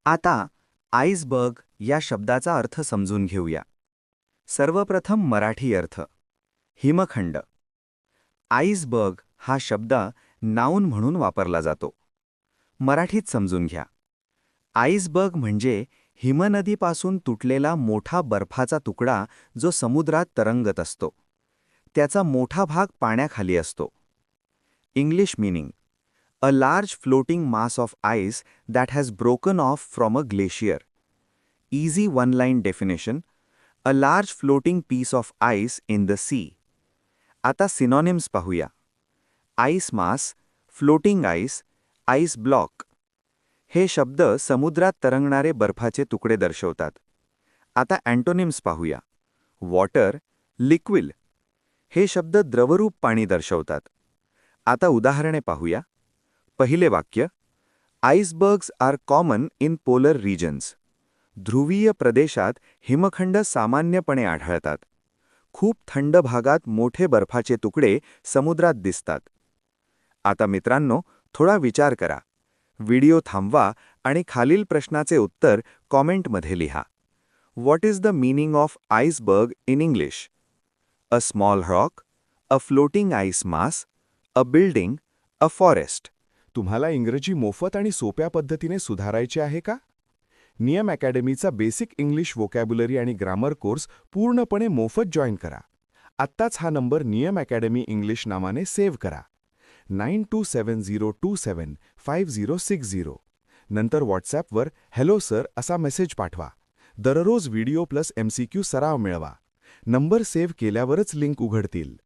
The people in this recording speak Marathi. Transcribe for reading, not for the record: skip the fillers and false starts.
आता आईसबर्ग या शब्दाचा अर्थ समजून घेऊया. सर्वप्रथम मराठी अर्थ. हिमखंड. आईसबर्ग हा शब्द नाऊन म्हणून वापरला जातो. मराठीत समजून घ्या. आईसबर्ग म्हणजे हिमनदीपासून तुटलेला मोठा बर्फाचा तुकडा जो समुद्रात तरंगत असतो. त्याचा मोठा भाग पाण्याखाली असतो. English meaning: a large floating mass of ice that has broken off from a glacier. Easy one-line definition: a large floating piece of ice in the sea. आता सिनॉनिम्स पाहूया. आईस मास, फ्लोटिंग आईस, आईस ब्लॉक. हे शब्द समुद्रात तरंगणारे बर्फाचे तुकडे दर्शवतात. आता अँटोनिम्स पाहूया. Water, liquid. हे शब्द द्रवरूप पाणी दर्शवतात. आता उदाहरणे पाहूया. पहिले वाक्य: icebergs are common in polar regions. ध्रुवीय प्रदेशात हिमखंड सामान्यपणे आढळतात. खूप थंड भागात मोठे बर्फाचे तुकडे समुद्रात दिसतात. आता मित्रांनो, थोडा विचार करा. व्हिडिओ थांबवा आणि खालील प्रश्नाचे उत्तर कॉमेंटमध्ये लिहा. What is the meaning of iceberg in English? A small rock, a floating ice mass, a building, a forest. तुम्हाला इंग्रजी मोफत आणि सोप्या पद्धतीने सुधारायचे आहे का? नियम अकॅडमीचा बेसिक इंग्लिश व्होकॅब्युलरी आणि ग्रामर कोर्स पूर्णपणे मोफत जॉईन करा. आत्ताच हा नंबर नियम अकॅडमी इंग्लिश नावाने सेव्ह करा. 9270275060. नंतर व्हॉट्सॲपवर हॅलो सर असा मेसेज पाठवा. दररोज व्हिडिओ प्लस MCQ सराव मिळवा. नंबर सेव्ह केल्यावरच लिंक उघडतील.